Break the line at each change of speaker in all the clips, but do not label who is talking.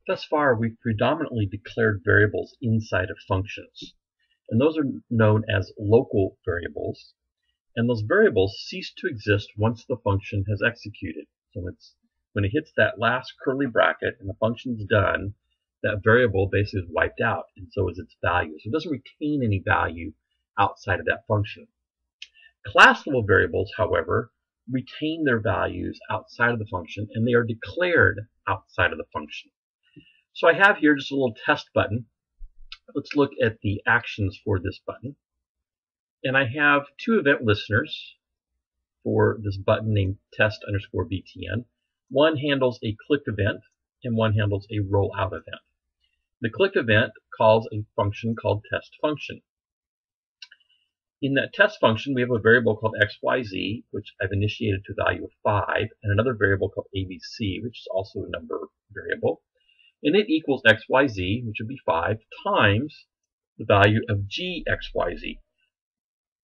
Thus far, we've predominantly declared variables inside of functions, and those are known as local variables, and those variables cease to exist once the function has executed. So when it hits that last curly bracket and the function's done, that variable basically is wiped out, and so is its value. So it doesn't retain any value outside of that function. Class-level variables, however, retain their values outside of the function, and they are declared outside of the function. So I have here just a little test button. Let's look at the actions for this button. And I have two event listeners for this button named test_btn. One handles a click event, and one handles a rollout event. The click event calls a function called test function. In that test function, we have a variable called xyz, which I've initiated to a value of 5, and another variable called abc, which is also a number variable. And it equals xyz, which would be 5, times the value of gxyz.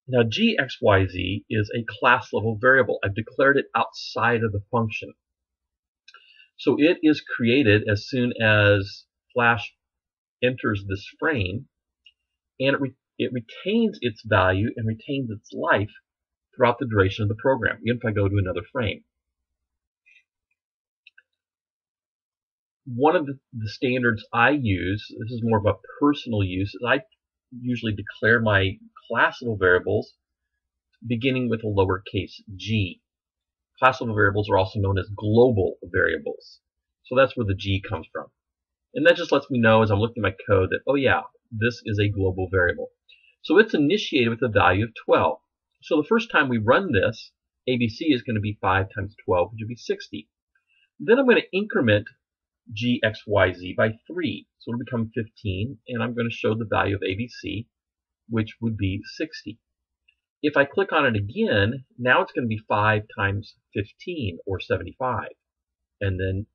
Now, gxyz is a class-level variable. I've declared it outside of the function. So it is created as soon as Flash enters this frame, and it retains its value and retains its life throughout the duration of the program, even if I go to another frame. One of the standards I use, this is more of a personal use, is I usually declare my class-level variables beginning with a lowercase g. Class-level variables are also known as global variables. So that's where the G comes from. And that just lets me know as I'm looking at my code that, oh yeah, this is a global variable. So it's initiated with a value of 12. So the first time we run this, ABC is going to be 5 times 12, which would be 60. Then I'm going to increment gxyz by 3. So it'll become 15, and I'm going to show the value of ABC, which would be 60. If I click on it again, now it's going to be 5 times 15, or 75. And then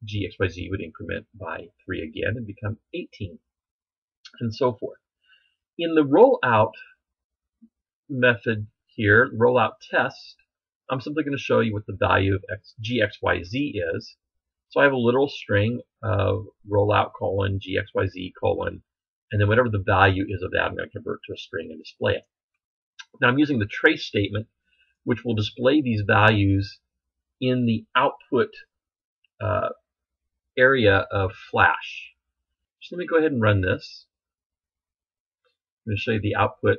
gxyz would increment by 3 again and become 18, and so forth. In the rollout method here, rollout test, I'm simply going to show you what the value of gxyz is. So I have a literal string of rollout colon gxyz colon, and then whatever the value is of that, I'm going to convert to a string and display it. Now I'm using the trace statement, which will display these values in the output area of Flash. So let me go ahead and run this. I'm going to show you the output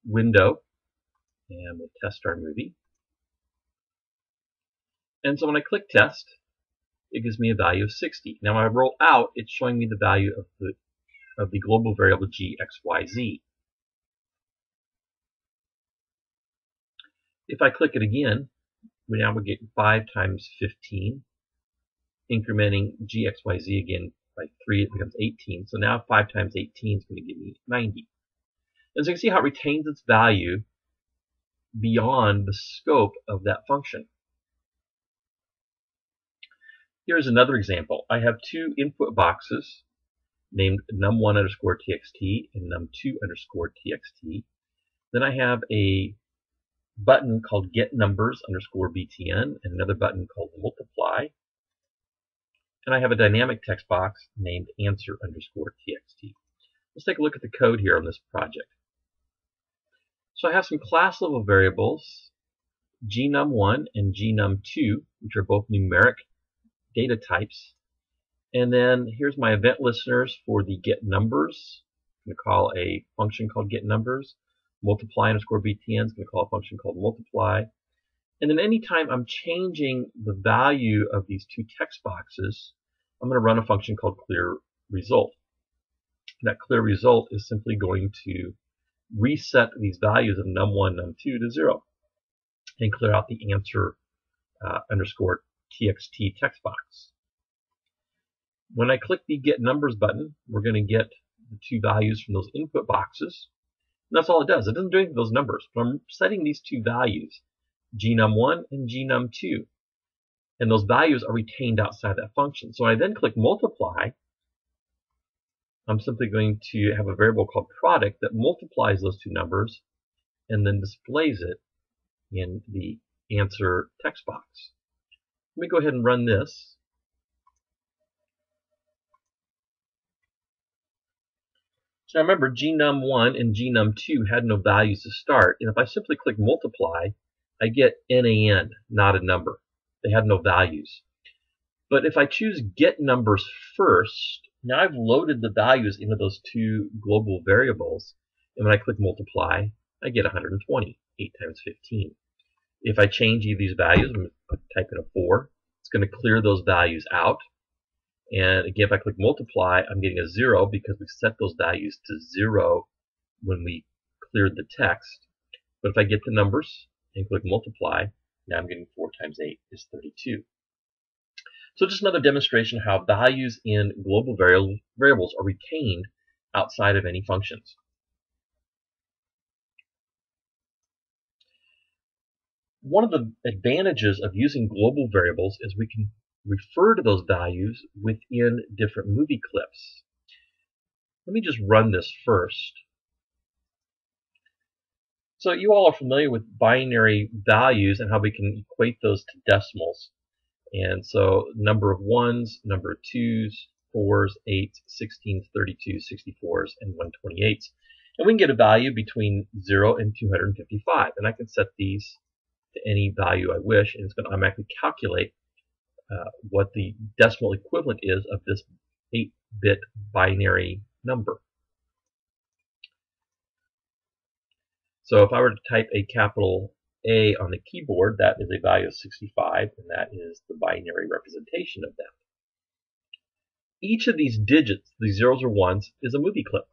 window, and we'll test our movie. And so when I click test, it gives me a value of 60. Now when I roll out, it's showing me the value of the global variable gxyz. If I click it again, we now would get 5 times 15, incrementing gxyz again by 3, it becomes 18. So now 5 times 18 is going to give me 90. And so you can see how it retains its value beyond the scope of that function. Here's another example. I have two input boxes named num1_txt and num2_txt. Then I have a button called getNumbers_btn and another button called multiply. And I have a dynamic text box named answer_txt. Let's take a look at the code here on this project. So I have some class level variables, gnum1 and gnum2, which are both numeric data types. And then here's my event listeners for the getNumbers. I'm going to call a function called getNumbers. Multiply_btn is going to call a function called multiply. And then anytime I'm changing the value of these two text boxes, I'm going to run a function called clearResult. That clearResult is simply going to reset these values of num1, num2 to 0 and clear out the answer_txt text box. When I click the Get Numbers button, we're going to get the two values from those input boxes. And that's all it does. It doesn't do anything with those numbers. But I'm setting these two values, gnum1 and gnum2. And those values are retained outside that function. So when I then click multiply, I'm simply going to have a variable called product that multiplies those two numbers and then displays it in the answer text box. Let me go ahead and run this. So remember, gnum1 and gnum2 had no values to start, and if I simply click multiply, I get NaN, not a number. They had no values. But if I choose get numbers first, now I've loaded the values into those two global variables, and when I click multiply, I get 120, 8 times 15. If I change either of these values, I'm going to type in a 4, it's going to clear those values out. And again, if I click multiply, I'm getting a 0 because we set those values to 0 when we cleared the text. But if I get the numbers and click multiply, now I'm getting 4 times 8 is 32. So just another demonstration of how values in global variables are retained outside of any functions. One of the advantages of using global variables is we can refer to those values within different movie clips. Let me just run this first. So you all are familiar with binary values and how we can equate those to decimals. And so number of 1s, number of 2s, 4s, 8s, 16s, 32s, 64s, and 128s. And we can get a value between 0 and 255. And I can set these to any value I wish, and it's going to automatically calculate what the decimal equivalent is of this 8-bit binary number. So if I were to type a capital A on the keyboard, that is a value of 65, and that is the binary representation of that. Each of these digits, these zeros or ones, is a movie clip.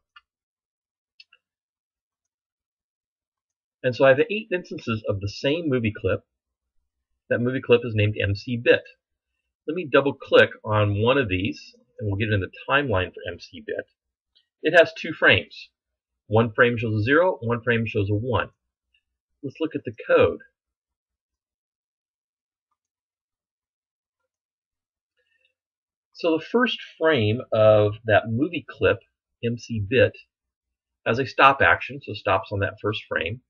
And so I have 8 instances of the same movie clip. That movie clip is named MC bit. Let me double click on one of these, and we'll get in the timeline for MC bit. It has 2 frames. One frame shows a 0, one frame shows a 1. Let's look at the code. So the first frame of that movie clip, MC bit, has a stop action, so stops on that first frame.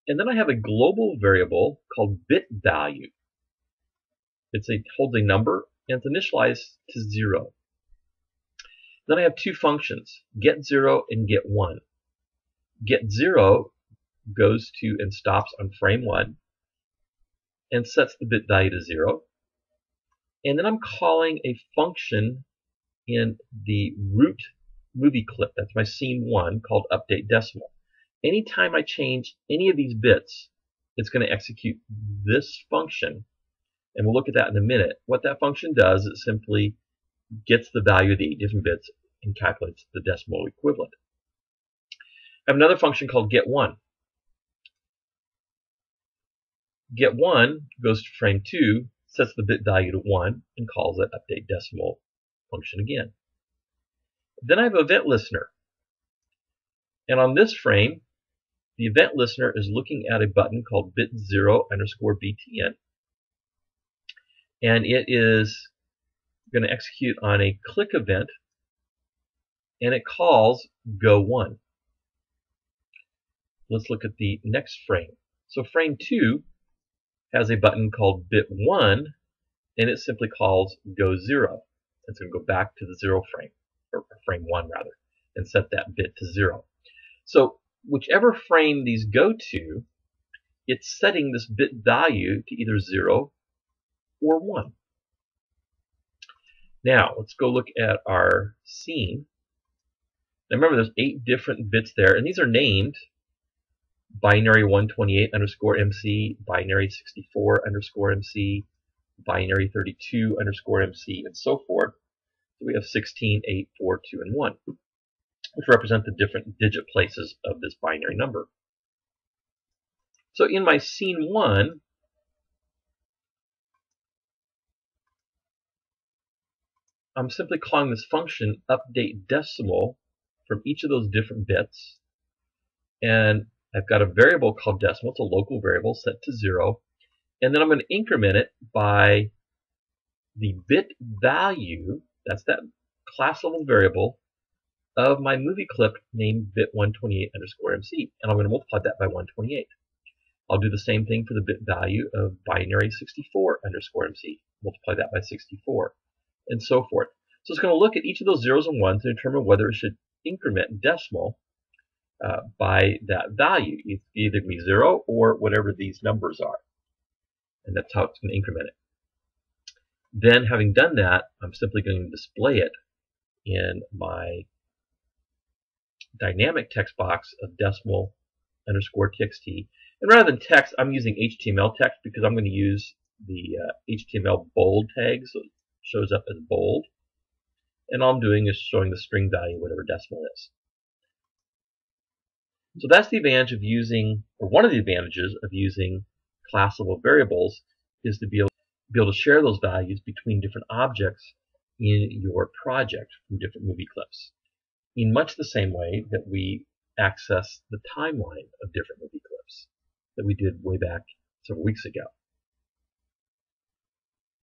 And then I have a global variable called bit value. It holds a number and it's initialized to 0. Then I have 2 functions, get 0 and get 1. Get 0 goes to and stops on frame 1 and sets the bit value to 0. And then I'm calling a function in the root movie clip, that's my scene 1, called update decimal. Anytime I change any of these bits, it's going to execute this function, and we'll look at that in a minute. What that function does is it simply gets the value of the 8 different bits and calculates the decimal equivalent. I have another function called get1. Get1 goes to frame 2, sets the bit value to 1, and calls that update decimal function again. Then I have event listener. And on this frame, the event listener is looking at a button called bit0_btn. And it is going to execute on a click event, and it calls go1. Let's look at the next frame. So frame 2 has a button called bit1, and it simply calls go0. It's going to go back to the 0 frame, or frame 1 rather, and set that bit to 0. So whichever frame these go to, it's setting this bit value to either 0 or 1. Now, let's go look at our scene. Now remember, there's 8 different bits there, and these are named binary 128_MC, binary 64_MC, binary 32_MC, and so forth. So we have 16, 8, 4, 2, and 1, which represent the different digit places of this binary number. So in my scene 1, I'm simply calling this function update decimal from each of those different bits, and I've got a variable called decimal. It's a local variable set to 0, and then I'm going to increment it by the bit value, that's that class level variable, of my movie clip named bit128_MC, and I'm going to multiply that by 128. I'll do the same thing for the bit value of binary 64_MC, multiply that by 64, and so forth. So it's going to look at each of those zeros and ones and determine whether it should increment decimal by that value. It's either going to be 0 or whatever these numbers are. And that's how it's going to increment it. Then, having done that, I'm simply going to display it in my dynamic text box of decimal underscore txt. And rather than text, I'm using HTML text because I'm going to use the HTML bold tag, so it shows up as bold. And all I'm doing is showing the string value, whatever decimal is. So that's the advantage of using, or one of the advantages of using classable variables, is to be able to share those values between different objects in your project from different movie clips, in much the same way that we access the timeline of different movie clips that we did way back several weeks ago.